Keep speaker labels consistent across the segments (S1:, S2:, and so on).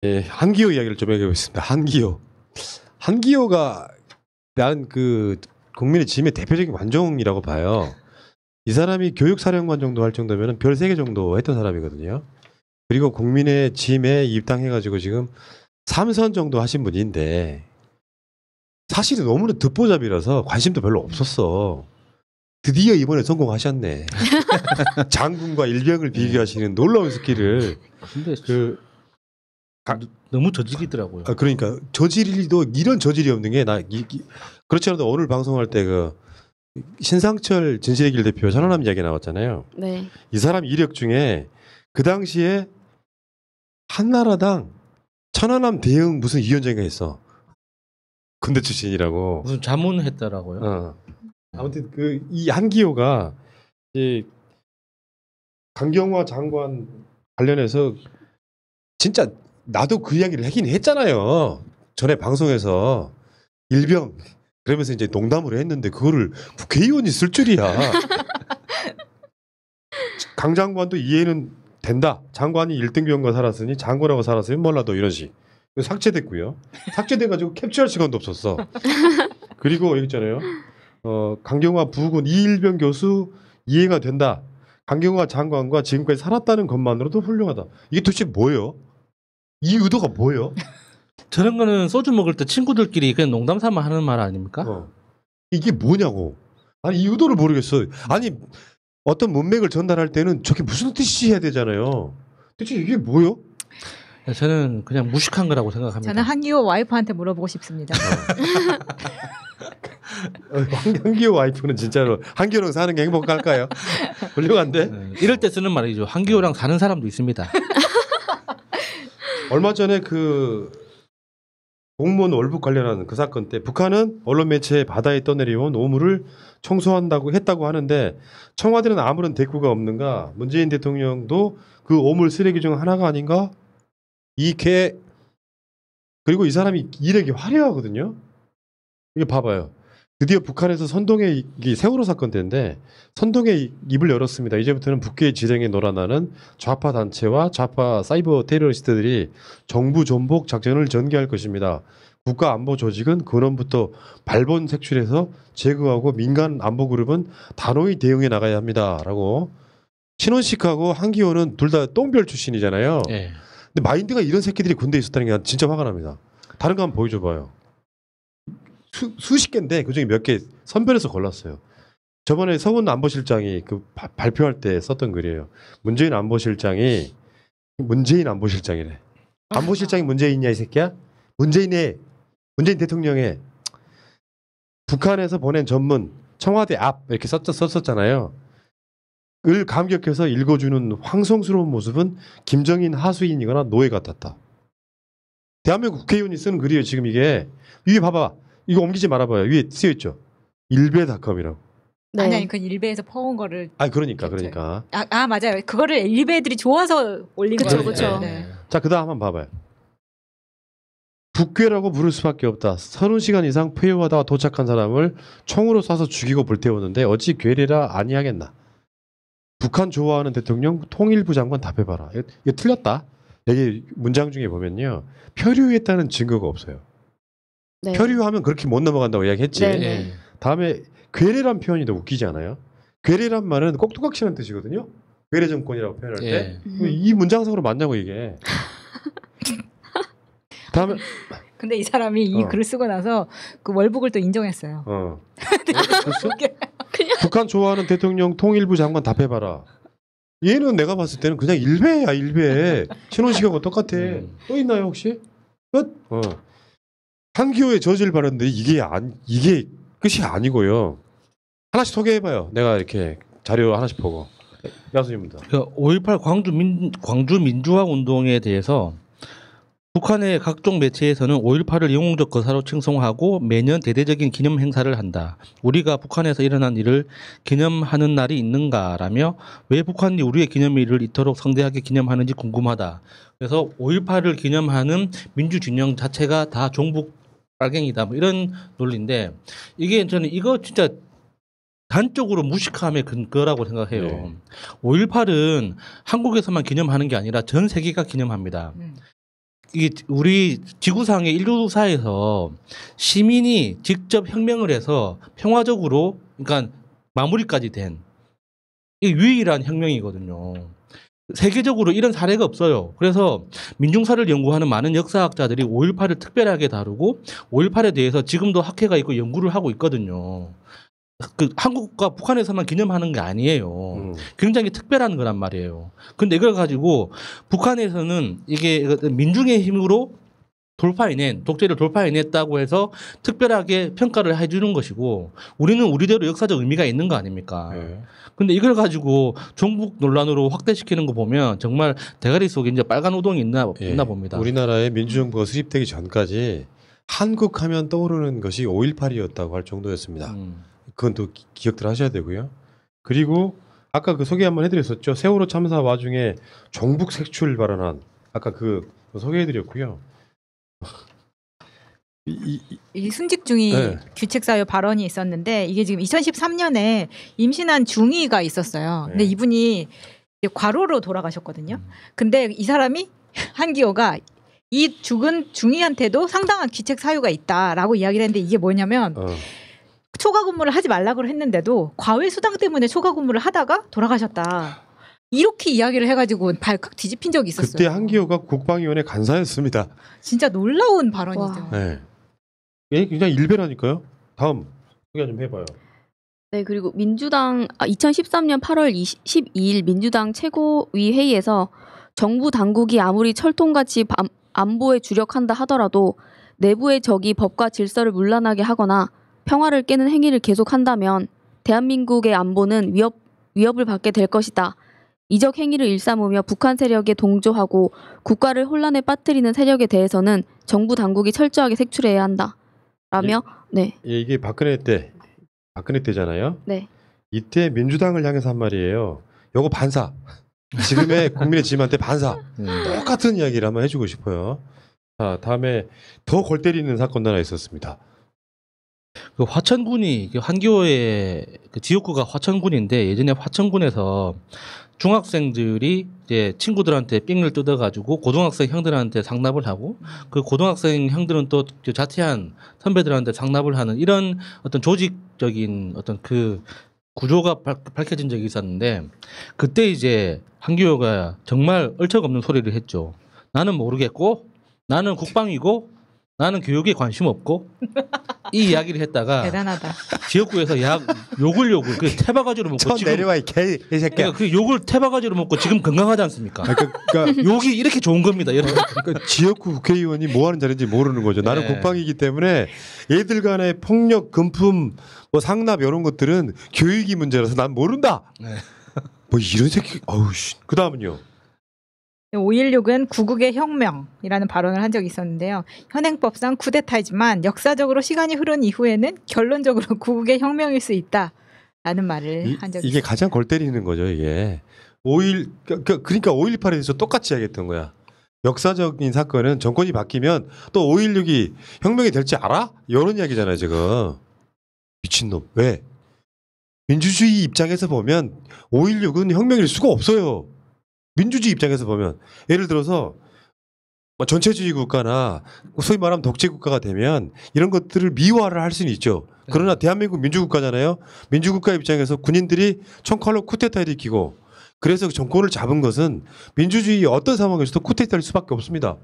S1: 예, 한기호 이야기를 좀 해보겠습니다. 한기호가 난 그 국민의 지임의 대표적인 완종이라고 봐요. 이 사람이 교육사령관 정도 할 정도면 별 3개 정도 했던 사람이거든요. 그리고 국민의 지임에 입당해가지고 지금 3선 정도 하신 분인데 사실은 너무나 듣보잡이라서 관심도 별로 없었어. 드디어 이번에 성공하셨네. 장군과 일병을 비교하시는 놀라운 스킬을.
S2: 근데 너무 저질이더라고요.
S1: 그러니까 저질도 이런 저질이 없는 게 그렇지 않아도 오늘 방송할 때 그 신상철 진실의 길 대표 천안함 이야기 나왔잖아요.
S3: 네.
S1: 이 사람 이력 중에 그 당시에 한나라당 천안함 대응 무슨 위원장이 했어. 군대 출신이라고.
S2: 무슨 자문했더라고요.
S1: 아무튼 이 한기호가 이 강경화 장관 관련해서 진짜 나도 그 이야기를 하긴 했잖아요. 전에 방송에서 일병 그러면서 이제 농담으로 했는데 그거를 국회의원이 쓸 줄이야. 강 장관도 이해는 된다. 장관이 1등 병과 살았으니 장관하고 살았으니 몰라도 이런 식. 삭제됐고요. 삭제돼가지고 캡처할 시간도 없었어. 그리고 여기 있잖아요. 강경화 부군 이일병 교수 이해가 된다. 강경화 장관과 지금까지 살았다는 것만으로도 훌륭하다. 이게 도대체 뭐예요? 이 의도가 뭐예요?
S2: 저런 거는 소주 먹을 때 친구들끼리 그냥 농담 삼아 하는 말 아닙니까?
S1: 이게 뭐냐고. 아니 이 의도를 모르겠어. 아니 어떤 문맥을 전달할 때는 저게 무슨 뜻이 해야 되잖아요. 대체 이게 뭐요?
S2: 저는 그냥 무식한 거라고 생각합니다.
S4: 저는 한기호 와이프한테 물어보고 싶습니다.
S1: 한기호 와이프는 진짜로 한기호랑 사는 게 행복할까요? 훌륭한데?
S2: 이럴 때 쓰는 말이죠. 한기호랑 사는 사람도 있습니다.
S1: 얼마 전에 그 공무원 월북 관련한 그 사건 때 북한은 언론 매체에 바다에 떠내려온 오물을 청소한다고 했다고 하는데 청와대는 아무런 대꾸가 없는가? 문재인 대통령도 그 오물 쓰레기 중 하나가 아닌가? 그리고 이 사람이 이력이 화려하거든요. 이게 봐봐요. 드디어 북한에서 선동의 이게 세월호 사건 때인데 선동의 입을 열었습니다. 이제부터는 북괴 지령에 놀아나는 좌파 단체와 좌파 사이버 테러리스트들이 정부 전복 작전을 전개할 것입니다. 국가안보조직은 근원부터 발본 색출해서 제거하고 민간 안보그룹은 단호히 대응해 나가야 합니다라고. 신원식하고 한기호는 둘 다 똥별 출신이잖아요.
S2: 네.
S1: 근데 마인드가 이런 새끼들이 군대에 있었다는 게 진짜 화가 납니다. 다른 거 한번 보여줘봐요. 수십 개인데 그중에 몇 개 선별해서 골랐어요. 저번에 서훈 안보실장이 그 발표할 때 썼던 글이에요. 문재인 안보실장이래. 안보실장이 문재인이냐 이 새끼야? 문재인 대통령의 북한에서 보낸 전문 청와대 앞 이렇게 썼었잖아요. 을 감격해서 읽어주는 황송스러운 모습은 김정인 하수인이거나 노예 같았다. 대한민국 국회의원이 쓰는 글이에요. 지금 이게 위에 봐봐. 이거 옮기지 말아봐요. 위에 쓰여있죠. 일베닷컴이라고.
S4: 네. 아니 그 일베에서 퍼온 거를.
S1: 그러니까.
S4: 맞아요. 그거를 일베들이 좋아서 올린 거예요.
S3: 그렇죠.
S4: 네.
S1: 자, 그다음 한번 봐봐요. 북괴라고 부를 수밖에 없다. 30시간 이상 폐허하다가 도착한 사람을 총으로 쏴서 죽이고 불태웠는데 어찌 괴뢰라 아니하겠나. 북한 좋아하는 대통령 통일부 장관 답해봐라. 이거 틀렸다. 여기 문장 중에 보면요. 표류했다는 증거가 없어요.
S3: 네.
S1: 표류하면 그렇게 못 넘어간다고 이야기했지.
S3: 네.
S1: 다음에 괴뢰란 표현이 더 웃기지 않아요? 괴뢰란 말은 꼭두각시라는 뜻이거든요. 괴뢰 정권이라고 표현할 때. 이 문장성으로 맞냐고 이게. 다음에
S4: 근데 이 사람이 이 글을 쓰고 나서 그 월북을 또 인정했어요.
S1: 그랬어? 북한 좋아하는 대통령 통일부 장관 답해봐라. 얘는 내가 봤을 때는 그냥 일베야 일베. 신원식하고 똑같아. 또 있나요 혹시? 끝? 한기호의 저질 발언인데 이게 끝이 아니고요. 하나씩 소개해봐요. 내가 이렇게 자료 하나씩 보고. 야수님부터.
S2: 5.18 광주 민주화 운동에 대해서 북한의 각종 매체에서는 5.18을 영웅적 거사로 칭송하고 매년 대대적인 기념 행사를 한다. 우리가 북한에서 일어난 일을 기념하는 날이 있는가라며 왜 북한이 우리의 기념일을 이토록 성대하게 기념하는지 궁금하다. 그래서 5.18을 기념하는 민주진영 자체가 다 종북 빨갱이다. 뭐 이런 논리인데 이게 저는 이거 진짜 단적으로 무식함의 근거라고 생각해요. 네. 5.18은 한국에서만 기념하는 게 아니라 전 세계가 기념합니다. 이게 우리 지구상의 인류사에서 시민이 직접 혁명을 해서 평화적으로 그러니까 마무리까지 된 이 유일한 혁명이거든요. 세계적으로 이런 사례가 없어요. 그래서 민중사를 연구하는 많은 역사학자들이 5.18을 특별하게 다루고 5.18에 대해서 지금도 학회가 있고 연구를 하고 있거든요. 그 한국과 북한에서만 기념하는 게 아니에요. 굉장히 특별한 거란 말이에요. 근데 이걸 가지고 북한에서는 이게 민중의 힘으로 독재를 돌파해냈다고 해서 특별하게 평가를 해주는 것이고 우리는 우리대로 역사적 의미가 있는 거 아닙니까?
S1: 네.
S2: 근데 이걸 가지고 종북 논란으로 확대시키는 거 보면 정말 대가리 속에 이제 빨간 우동이 있나 봅니다.
S1: 우리나라의 민주정부가 수립되기 전까지 한국 하면 떠오르는 것이 5.18이었다고 할 정도였습니다. 그건 또 기억들 하셔야 되고요. 그리고 아까 그 소개 한번 해드렸었죠. 세월호 참사 와중에 종북 색출 발언한 아까 그 소개해드렸고요.
S4: 이 순직 중이
S1: 네.
S4: 규책 사유 발언이 있었는데 이게 지금 2013년에 임신한 중이가 있었어요. 근데
S1: 네.
S4: 이분이 이제 과로로 돌아가셨거든요. 근데 이 사람이 한기호가 이 죽은 중이한테도 상당한 규책 사유가 있다라고 이야기를 했는데 이게 뭐냐면 초과 근무를 하지 말라고 했는데도 과외 수당 때문에 초과 근무를 하다가 돌아가셨다. 이렇게 이야기를 해가지고 발칵 뒤집힌 적이 있었어요.
S1: 그때 한기호가 국방위원회 간사였습니다.
S4: 진짜 놀라운 발언이죠.
S1: 네. 예, 굉장히 일배라니까요. 다음 소개 좀 해봐요.
S3: 네, 그리고 민주당 2013년 8월 12일 민주당 최고위 회의에서 정부 당국이 아무리 철통같이 안보에 주력한다 하더라도 내부의 적이 법과 질서를 문란하게 하거나 평화를 깨는 행위를 계속한다면 대한민국의 안보는 위협을 받게 될 것이다. 이적 행위를 일삼으며 북한 세력에 동조하고 국가를 혼란에 빠뜨리는 세력에 대해서는 정부 당국이 철저하게 색출해야 한다. 라며 네.
S1: 예, 이게 박근혜 때잖아요.
S3: 네.
S1: 이때 민주당을 향해서 한 말이에요. 요거 반사. 지금의 국민의 지임한테 반사. 똑같은 이야기를 한번 해주고 싶어요. 자, 다음에 더 골 때리는 사건도 하나 있었습니다.
S2: 그 화천군이 한기호의 그 지역구가 화천군인데 예전에 화천군에서 중학생들이 이제 친구들한테 삥을 뜯어가지고 고등학생 형들한테 상납을 하고 그 고등학생 형들은 또 자퇴한 선배들한테 상납을 하는 이런 어떤 조직적인 어떤 그 구조가 밝혀진 적이 있었는데 그때 이제 한기호가 정말 얼척없는 소리를 했죠. 나는 모르겠고 나는 국방이고 나는 교육에 관심 없고 이 이야기를 했다가
S4: 대단하다.
S2: 지역구에서 욕을 그 태바가지로 먹고 지금
S1: 내려와 이 개새끼야.
S2: 그러니까 그 욕을 태바가지로 먹고 지금 건강하지 않습니까?
S1: 그러니까
S2: 욕이 이렇게 좋은 겁니다, 여러분.
S1: 그러니까 지역구 국회의원이 뭐 하는 자리인지 모르는 거죠. 나는
S2: 네.
S1: 국방이기 때문에 얘들 간의 폭력, 금품, 뭐 상납 이런 것들은 교육이 문제라서 난 모른다.
S2: 네.
S1: 뭐 이런 새끼. 어우 씨. 그다음은요.
S4: 5.16은 구국의 혁명이라는 발언을 한 적이 있었는데요. 현행법상 쿠데타이지만 역사적으로 시간이 흐른 이후에는 결론적으로 구국의 혁명일 수 있다라는 말을 한 적이
S1: 이게
S4: 있어요.
S1: 가장 골 때리는 거죠, 이게. 그러니까 5.18에 대해서 똑같이 이야기했던 거야. 역사적인 사건은 정권이 바뀌면 또 5.16이 혁명이 될지 알아? 이런 이야기잖아요, 지금. 미친놈. 왜? 민주주의 입장에서 보면 5.16은 혁명일 수가 없어요. 민주주의 입장에서 보면 예를 들어서 뭐 전체주의 국가나 소위 말하면 독재 국가가 되면 이런 것들을 미화를 할 수는 있죠. 그러나 대한민국 민주국가잖아요. 민주국가 입장에서 군인들이 총칼로 쿠데타 일으키고 그래서 정권을 잡은 것은 민주주의 어떤 상황에서도 쿠데타일 수밖에 없습니다.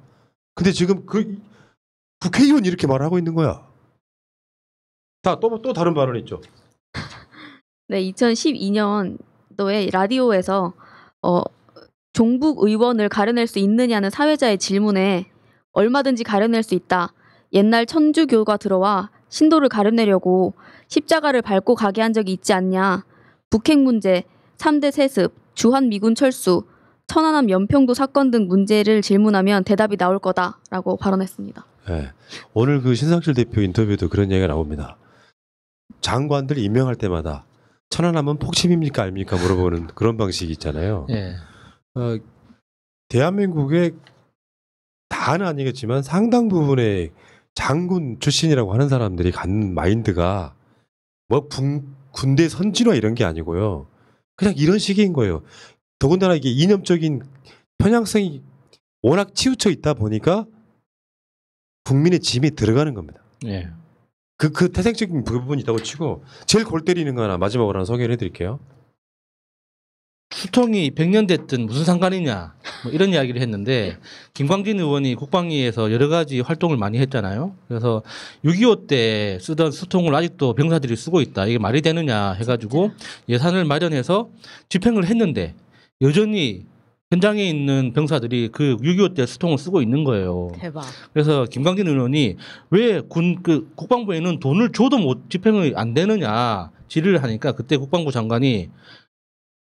S1: 근데 지금 그 국회의원이 이렇게 말하고 있는 거야. 또 다른 발언 있죠.
S3: 네, 2012년도에 라디오에서 종북 의원을 가려낼 수 있느냐는 사회자의 질문에 얼마든지 가려낼 수 있다. 옛날 천주교가 들어와 신도를 가려내려고 십자가를 밟고 가게 한 적이 있지 않냐. 북핵 문제, 3대 세습, 주한미군 철수, 천안함 연평도 사건 등 문제를 질문하면 대답이 나올 거다라고 발언했습니다.
S1: 네. 오늘 그 신상실 대표 인터뷰도 그런 얘기가 나옵니다. 장관들 임명할 때마다 천안함은 폭침입니까 아닙니까 물어보는 그런 방식이 있잖아요.
S2: 예.
S1: 대한민국의 다는 아니겠지만 상당 부분의 장군 출신이라고 하는 사람들이 갖는 마인드가 뭐 군대 선진화 이런 게 아니고요. 그냥 이런 식인 거예요. 더군다나 이게 이념적인 편향성이 워낙 치우쳐 있다 보니까 국민의 짐이 들어가는 겁니다.
S2: 예.
S1: 그 태생적인 부분이 있다고 치고 제일 골 때리는 거 하나 마지막으로 하나 소개를 해드릴게요.
S2: 수통이 100년 됐든 무슨 상관이냐 뭐 이런 이야기를 했는데 김광진 의원이 국방위에서 여러 가지 활동을 많이 했잖아요. 그래서 6.25 때 쓰던 수통을 아직도 병사들이 쓰고 있다. 이게 말이 되느냐 해가지고 예산을 마련해서 집행을 했는데 여전히 현장에 있는 병사들이 그 6.25 때 수통을 쓰고 있는 거예요.
S4: 대박.
S2: 그래서 김광진 의원이 왜 국방부에는 돈을 줘도 못 집행이 안 되느냐 질의를 하니까 그때 국방부 장관이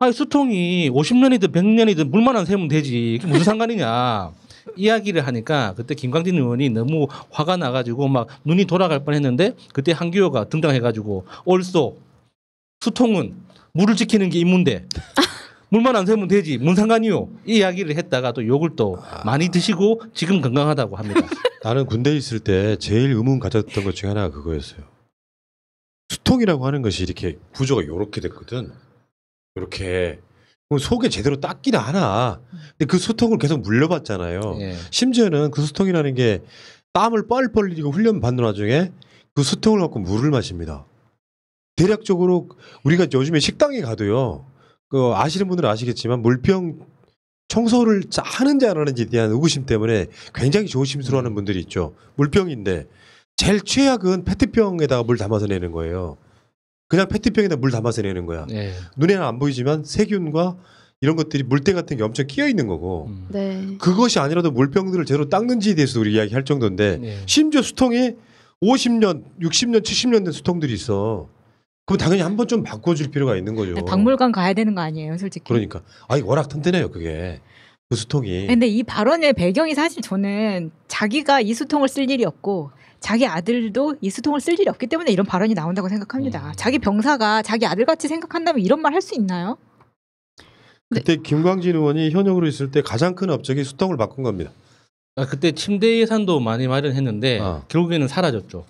S2: 아니 수통이 50년이든 100년이든 물만 안 새면 되지 이게 무슨 상관이냐 이야기를 하니까 그때 김광진 의원이 너무 화가 나가지고 막 눈이 돌아갈 뻔했는데 그때 한기호가 등장해가지고 옳소 수통은 물을 지키는 게 임무인데 물만 안 새면 되지 뭔 상관이요 이 이야기를 했다가 또 욕을 또 많이 드시고 지금 건강하다고 합니다.
S1: 나는 군대에 있을 때 제일 의문 가졌던 것 중에 하나가 그거였어요. 수통이라고 하는 것이 이렇게 구조가 이렇게 됐거든. 이렇게 그럼 속에 제대로 닦기나 하나. 근데 그 수통을 계속 물려봤잖아요.
S2: 예.
S1: 심지어는 그 수통이라는 게 땀을 뻘뻘 흘리고 훈련 받는 와중에 그 수통을 갖고 물을 마십니다. 대략적으로 우리가 요즘에 식당에 가도요. 그 아시는 분들은 아시겠지만 물병 청소를 하는지 안 하는지에 대한 의구심 때문에 굉장히 조심스러워하는 분들이 있죠. 물병인데 제일 최악은 페트병에다가 물 담아서 내는 거예요. 그냥 페트병에다 물 담아서 내는 거야.
S2: 예.
S1: 눈에는 안 보이지만 세균과 이런 것들이 물때 같은 게 엄청 끼어 있는 거고
S3: 네.
S1: 그것이 아니라도 물병들을 제대로 닦는지에 대해서 우리 이야기할 정도인데
S2: 예.
S1: 심지어 수통에 50년, 60년, 70년 된 수통들이 있어. 그럼 당연히 한 번 좀 바꿔줄 필요가 있는 거죠.
S4: 박물관 가야 되는 거 아니에요, 솔직히.
S1: 그러니까 아니 워낙 튼튼해요 그게 그 수통이.
S4: 근데 이 발언의 배경이 사실 저는 자기가 이 수통을 쓸 일이 없고 자기 아들도 이 수통을 쓸 일이 없기 때문에 이런 발언이 나온다고 생각합니다. 자기 병사가 자기 아들같이 생각한다면 이런 말 할 수 있나요?
S1: 그때 김광진 의원이 현역으로 있을 때 가장 큰 업적이 수통을 바꾼 겁니다.
S2: 아, 그때 침대 예산도 많이 마련했는데 결국에는 사라졌죠.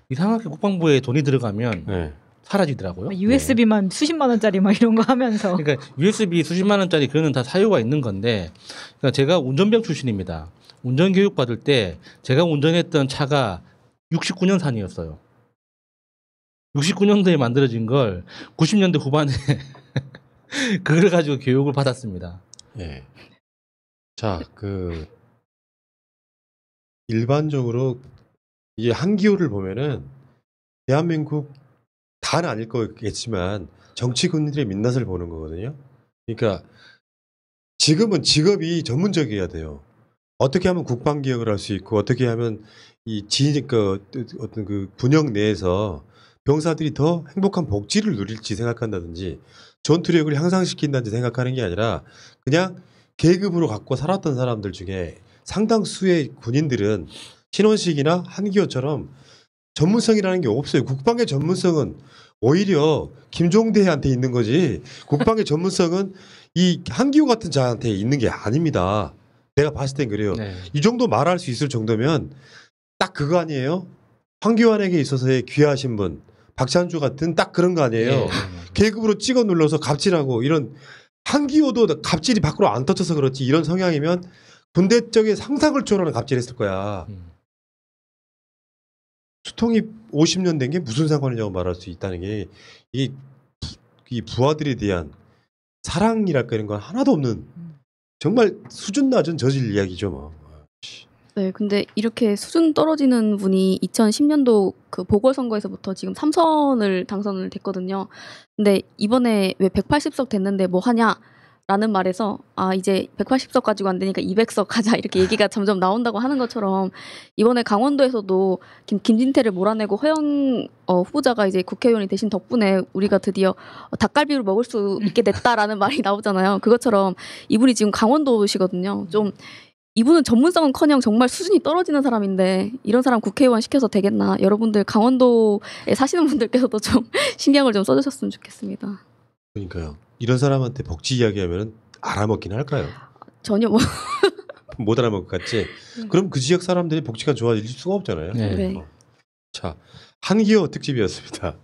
S2: 이상하게 국방부에 돈이 들어가면
S1: 네.
S2: 사라지더라고요.
S4: USB만 수십만 원짜리 막 이런 거 하면서.
S2: 그러니까 USB 수십만 원짜리 그거는 다 사유가 있는 건데 그러니까 제가 운전병 출신입니다. 운전 교육 받을 때 제가 운전했던 차가 69년산이었어요. 69년도에 만들어진 걸 90년대 후반에 그걸 가지고 교육을 받았습니다.
S1: 예. 자, 일반적으로 이게 한기호를 보면은 대한민국 다는 아닐 거겠지만 정치군들의 민낯을 보는 거거든요. 그러니까 지금은 직업이 전문적이어야 돼요. 어떻게 하면 국방 기억을 할 수 있고 어떻게 하면 이 어떤 그 분역 내에서 병사들이 더 행복한 복지를 누릴지 생각한다든지 전투력을 향상시킨다든지 생각하는 게 아니라 그냥 계급으로 갖고 살았던 사람들 중에 상당수의 군인들은 신원식이나 한기호처럼 전문성이라는 게 없어요. 국방의 전문성은 오히려 김종대한테 있는 거지 국방의 전문성은 이 한기호 같은 자한테 있는 게 아닙니다. 내가 봤을 땐 그래요.
S2: 네.
S1: 이 정도 말할 수 있을 정도면 딱 그거 아니에요? 황교안에게 있어서의 귀하신 분 박찬주 같은 딱 그런 거 아니에요?
S2: 예.
S1: 계급으로 찍어 눌러서 갑질하고 이런 한기호도 갑질이 밖으로 안 터져서 그렇지 이런 성향이면 군대 쪽에 상상을 초월하는 갑질했을 거야. 수통이 50년 된 게 무슨 상관이냐고 말할 수 있다는 게 이 부하들에 대한 사랑이랄까 이런 건 하나도 없는 정말 수준 낮은 저질 이야기죠 뭐.
S3: 네, 근데 이렇게 수준 떨어지는 분이 2010년도 그 보궐선거에서부터 지금 3선을 당선을 됐거든요. 근데 이번에 왜 180석 됐는데 뭐 하냐라는 말에서 아 이제 180석 가지고 안 되니까 200석 하자 이렇게 얘기가 점점 나온다고 하는 것처럼 이번에 강원도에서도 김진태를 몰아내고 허영 후보자가 이제 국회의원이 되신 덕분에 우리가 드디어 닭갈비를 먹을 수 있게 됐다라는 말이 나오잖아요. 그것처럼 이분이 지금 강원도시거든요. 좀 이분은 전문성은커녕 정말 수준이 떨어지는 사람인데 이런 사람 국회의원 시켜서 되겠나? 여러분들 강원도에 사시는 분들께서도 좀 신경을 좀 써주셨으면 좋겠습니다.
S1: 그러니까요. 이런 사람한테 복지 이야기하면 알아먹긴 할까요?
S3: 전혀 뭐
S1: 못 알아먹을 것 같지. 그럼 그 지역 사람들이 복지가 좋아질 수가 없잖아요.
S2: 네.
S3: 네.
S1: 자, 한기호 특집이었습니다.